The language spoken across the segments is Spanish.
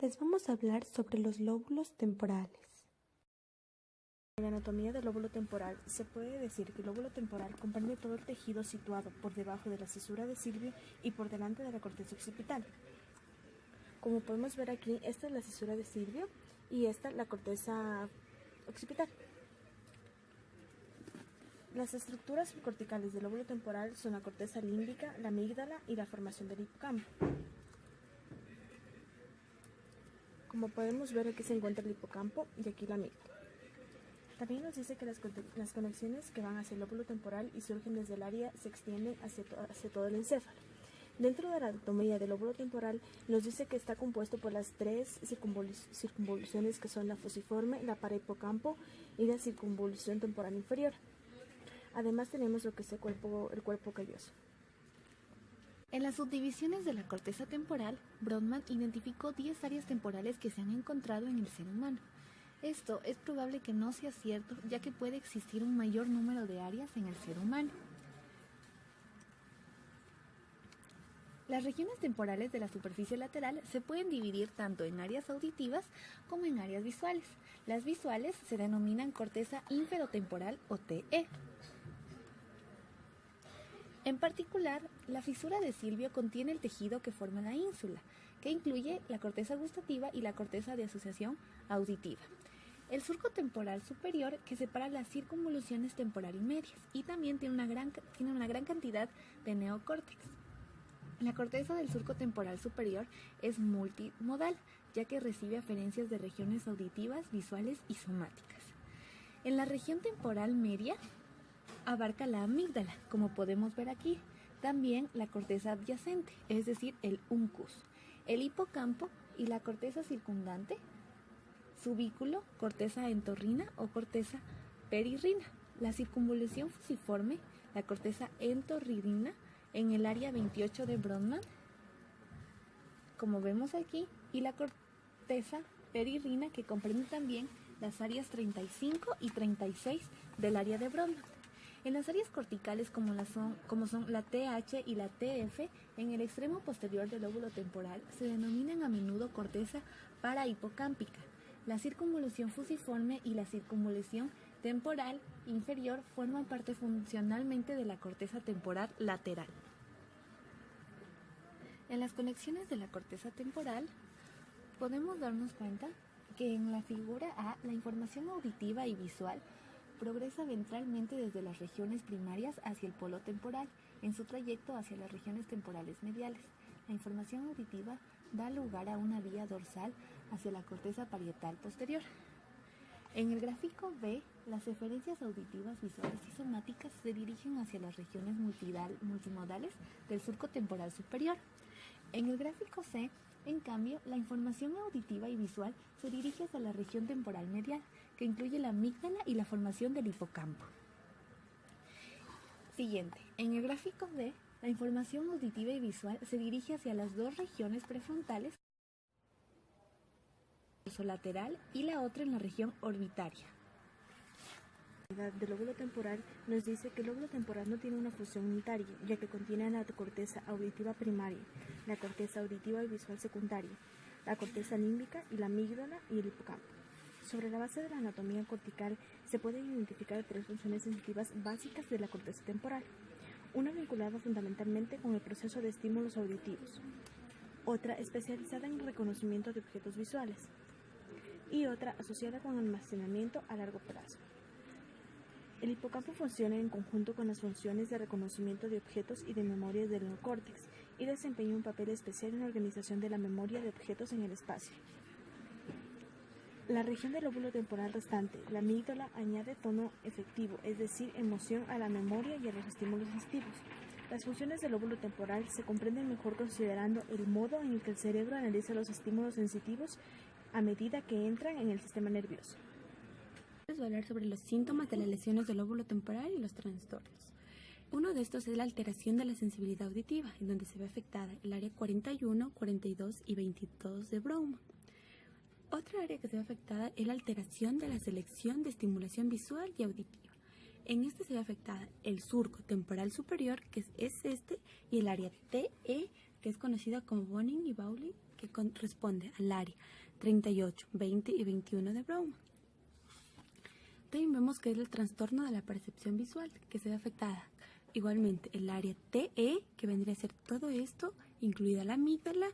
Les vamos a hablar sobre los lóbulos temporales. En la anatomía del lóbulo temporal se puede decir que el lóbulo temporal comprende todo el tejido situado por debajo de la cisura de Silvio y por delante de la corteza occipital. Como podemos ver aquí, esta es la cisura de Silvio y esta la corteza occipital. Las estructuras corticales del lóbulo temporal son la corteza límbica, la amígdala y la formación del hipocampo. Como podemos ver, aquí se encuentra el hipocampo y aquí la amígdala. También nos dice que las conexiones que van hacia el lóbulo temporal y surgen desde el área se extienden hacia todo el encéfalo. Dentro de la anatomía del lóbulo temporal nos dice que está compuesto por las tres circunvoluciones que son la fusiforme, la parahipocampo y la circunvolución temporal inferior. Además tenemos lo que es el cuerpo calloso. En las subdivisiones de la corteza temporal, Brodmann identificó 10 áreas temporales que se han encontrado en el ser humano. Esto es probable que no sea cierto, ya que puede existir un mayor número de áreas en el ser humano. Las regiones temporales de la superficie lateral se pueden dividir tanto en áreas auditivas como en áreas visuales. Las visuales se denominan corteza inferotemporal o TE. En particular, la fisura de Silvio contiene el tejido que forma la ínsula, que incluye la corteza gustativa y la corteza de asociación auditiva. El surco temporal superior que separa las circunvoluciones temporal y medias y también tiene una gran cantidad de neocórtex. La corteza del surco temporal superior es multimodal, ya que recibe aferencias de regiones auditivas, visuales y somáticas. En la región temporal media abarca la amígdala, como podemos ver aquí, también la corteza adyacente, es decir, el uncus, el hipocampo y la corteza circundante, subículo, corteza entorrina o corteza perirrina, la circunvolución fusiforme, la corteza entorririna en el área 28 de Brodmann, como vemos aquí, y la corteza perirrina que comprende también las áreas 35 y 36 del área de Brodmann. En las áreas corticales como son la TH y la TF, en el extremo posterior del lóbulo temporal se denominan a menudo corteza parahipocámpica. La circunvolución fusiforme y la circunvolución temporal inferior forman parte funcionalmente de la corteza temporal lateral. En las conexiones de la corteza temporal podemos darnos cuenta que en la figura A la información auditiva y visual progresa ventralmente desde las regiones primarias hacia el polo temporal, en su trayecto hacia las regiones temporales mediales. La información auditiva da lugar a una vía dorsal hacia la corteza parietal posterior. En el gráfico B, las eferencias auditivas, visuales y somáticas se dirigen hacia las regiones multimodales del surco temporal superior. En el gráfico C, en cambio, la información auditiva y visual se dirige hacia la región temporal medial, que incluye la amígdala y la formación del hipocampo. Siguiente, en el gráfico D, la información auditiva y visual se dirige hacia las dos regiones prefrontales, lateral y la otra en la región orbitaria. Del lóbulo temporal nos dice que el lóbulo temporal no tiene una función unitaria, ya que contiene la corteza auditiva primaria, la corteza auditiva y visual secundaria, la corteza límbica y la amígdala y el hipocampo. Sobre la base de la anatomía cortical se pueden identificar tres funciones sensitivas básicas de la corteza temporal, una vinculada fundamentalmente con el proceso de estímulos auditivos, otra especializada en el reconocimiento de objetos visuales y otra asociada con almacenamiento a largo plazo. El hipocampo funciona en conjunto con las funciones de reconocimiento de objetos y de memoria del neocórtex y desempeña un papel especial en la organización de la memoria de objetos en el espacio. La región del lóbulo temporal restante, la amígdala, añade tono efectivo, es decir, emoción a la memoria y a los estímulos sensitivos. Las funciones del lóbulo temporal se comprenden mejor considerando el modo en el que el cerebro analiza los estímulos sensitivos a medida que entran en el sistema nervioso. Les voy a hablar sobre los síntomas de las lesiones del lóbulo temporal y los trastornos. Uno de estos es la alteración de la sensibilidad auditiva, en donde se ve afectada el área 41, 42 y 22 de Brodmann. Otra área que se ve afectada es la alteración de la selección de estimulación visual y auditiva. En este se ve afectada el surco temporal superior, que es este, y el área TE, que es conocida como Bonin y Bowley, que corresponde al área 38, 20 y 21 de Brougham. También vemos que es el trastorno de la percepción visual, que se ve afectada igualmente el área TE, que vendría a ser todo esto, incluida la amígdala,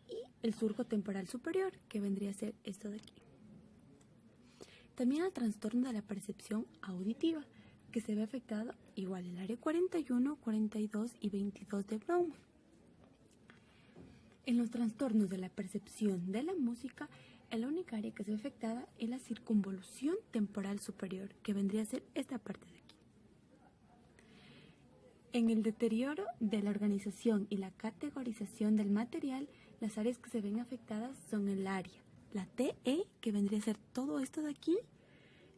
y el surco temporal superior, que vendría a ser esto de aquí. También el trastorno de la percepción auditiva, que se ve afectado igual el área 41, 42 y 22 de Brougham. En los trastornos de la percepción de la música, la única área que se ve afectada es la circunvolución temporal superior, que vendría a ser esta parte de aquí. En el deterioro de la organización y la categorización del material, las áreas que se ven afectadas son el área, la TE, que vendría a ser todo esto de aquí,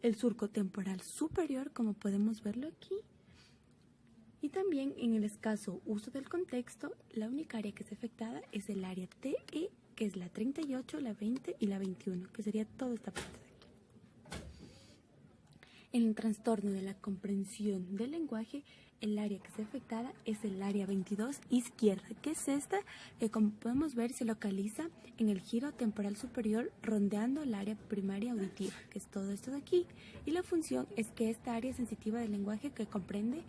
el surco temporal superior, como podemos verlo aquí, y también en el escaso uso del contexto, la única área que es afectada es el área TE, que es la 38, la 20 y la 21, que sería toda esta parte de aquí. En el trastorno de la comprensión del lenguaje, el área que se ve afectada es el área 22 izquierda, que es esta, que como podemos ver se localiza en el giro temporal superior rondeando el área primaria auditiva, que es todo esto de aquí. Y la función es que esta área sensitiva del lenguaje que comprende,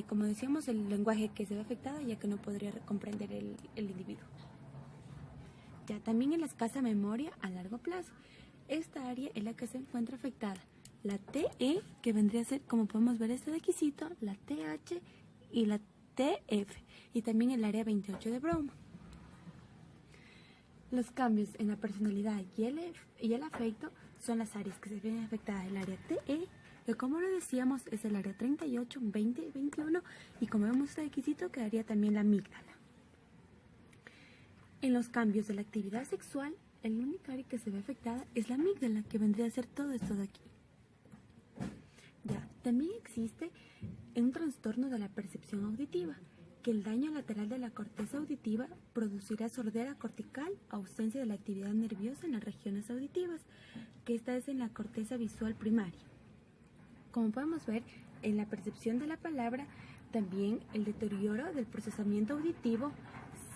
como decíamos, el lenguaje que se ve afectado, ya que no podría comprender el individuo. Ya también en la escasa memoria a largo plazo, esta área es la que se encuentra afectada. La TE, que vendría a ser, como podemos ver este de aquícito, la TH y la TF, y también el área 28 de Brougham. Los cambios en la personalidad y el afecto son las áreas que se ven afectadas. El área TE, que como lo decíamos es el área 38, 20 y 21, y como vemos este de aquícito quedaría también la amígdala. En los cambios de la actividad sexual, el único área que se ve afectada es la amígdala, que vendría a ser todo esto de aquí. Ya, también existe un trastorno de la percepción auditiva, que el daño lateral de la corteza auditiva producirá sordera cortical, ausencia de la actividad nerviosa en las regiones auditivas, que esta es en la corteza visual primaria. Como podemos ver, en la percepción de la palabra, también el deterioro del procesamiento auditivo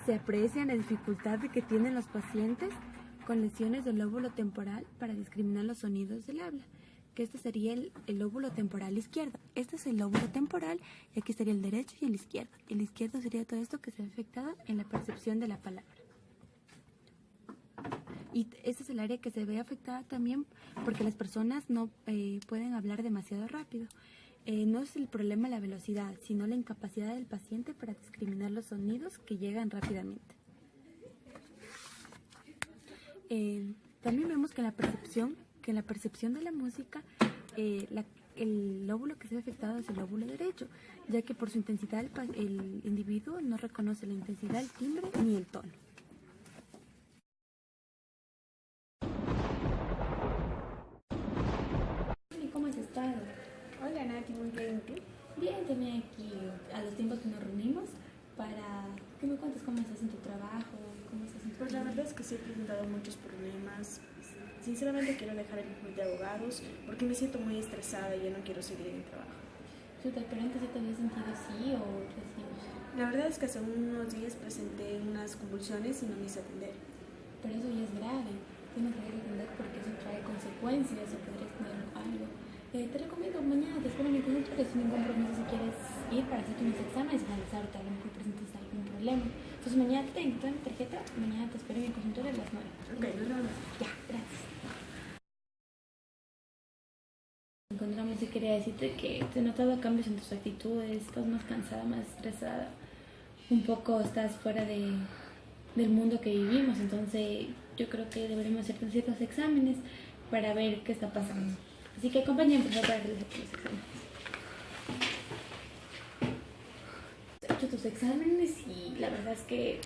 se aprecia en la dificultad que tienen los pacientes con lesiones del lóbulo temporal para discriminar los sonidos del habla, que este sería el lóbulo temporal izquierdo. Este es el lóbulo temporal y aquí estaría el derecho y el izquierdo. El izquierdo sería todo esto que se ve afectado en la percepción de la palabra. Y este es el área que se ve afectada también porque las personas no pueden hablar demasiado rápido. No es el problema la velocidad, sino la incapacidad del paciente para discriminar los sonidos que llegan rápidamente. También vemos que en la percepción de la música, el lóbulo que se ve afectado es el lóbulo derecho, ya que por su intensidad el individuo no reconoce la intensidad, el timbre ni el tono. ¿Y cómo has estado? Hola Nati, muy bien. Bien, también aquí a los tiempos que nos reunimos para que me cuentes cómo estás en tu trabajo, cómo estás en tu Pues la verdad es que sí he presentado muchos problemas. Sinceramente quiero dejar el club de abogados porque me siento muy estresada y ya no quiero seguir en mi trabajo. ¿Pero antes ya te habías sentido así o recién? La verdad es que hace unos días presenté unas convulsiones y no me hice atender. Pero eso ya es grave, tienes que atender porque eso trae consecuencias o podrías tener algo. Te recomiendo mañana, te espero en mi consultorio sin ningún compromiso si quieres ir para hacerte unos exámenes y analizarte, a lo mejor presentas algún problema. Entonces mañana te tengo mi tarjeta, mañana te espero en mi consultorio a las 9. Ok, nos vemos. Ya, gracias. Encontramos y quería decirte que te he notado cambios en tus actitudes, estás más cansada, más estresada, un poco estás fuera del mundo que vivimos, entonces yo creo que deberíamos hacerte ciertos exámenes para ver qué está pasando. Así que acompáñame por favor para realizar tus exámenes. He hecho tus exámenes y la verdad es que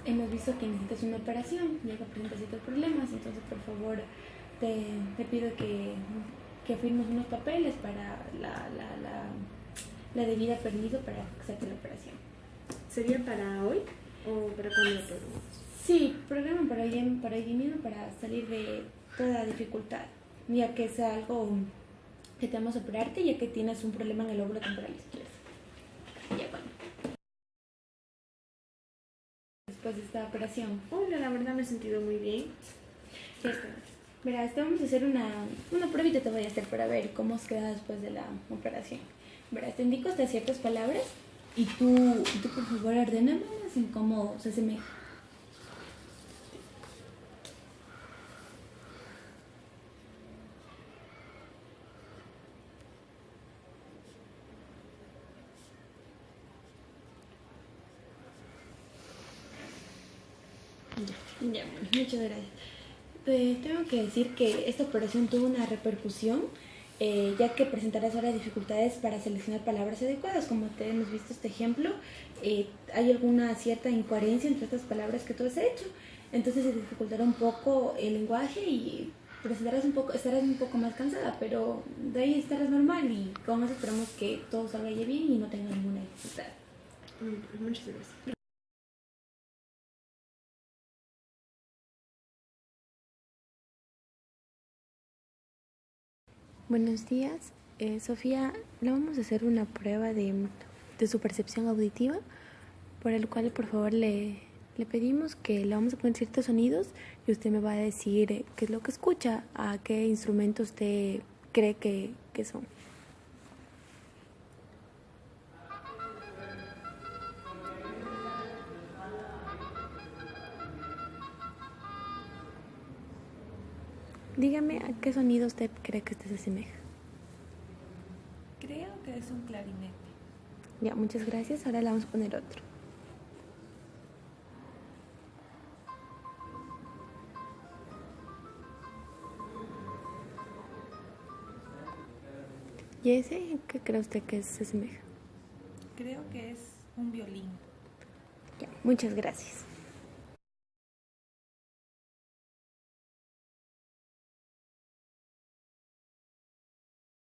hemos visto que necesitas una operación, ya que presentas ciertos problemas, entonces por favor te pido que firmes unos papeles para la debida permiso para hacerte la operación. ¿Sería para hoy o para cuándo lo podemos? Sí, programa para hoy mismo para salir de toda dificultad, ya que es algo que te vamos a operarte, ya que tienes un problema en el lóbulo temporal izquierdo. Ya, bueno. después de esta operación? Hola, la verdad me he sentido muy bien. Ya está. Verás, te vamos a hacer una pruebita te voy a hacer para ver cómo os queda después de la operación. Verás, te indico hasta ciertas palabras y tú por favor ordénamelas en cómo se asemeja. Ya, bueno, muchas gracias. Tengo que decir que esta operación tuvo una repercusión, ya que presentarás ahora dificultades para seleccionar palabras adecuadas. Como te hemos visto este ejemplo, hay alguna cierta incoherencia entre estas palabras que tú has hecho. Entonces se dificultará un poco el lenguaje y estarás un poco más cansada, pero de ahí estarás normal y con eso esperamos que todo salga bien y no tenga ninguna dificultad. Muchas gracias. Buenos días, Sofía. Le vamos a hacer una prueba de su percepción auditiva, por el cual por favor le pedimos que le vamos a poner ciertos sonidos y usted me va a decir qué es lo que escucha, a qué instrumento usted cree que son. Dígame a qué sonido usted cree que este se asemeja. Creo que es un clarinete. Ya, muchas gracias. Ahora le vamos a poner otro. ¿Y ese qué cree usted que se asemeja? Creo que es un violín. Ya, muchas gracias.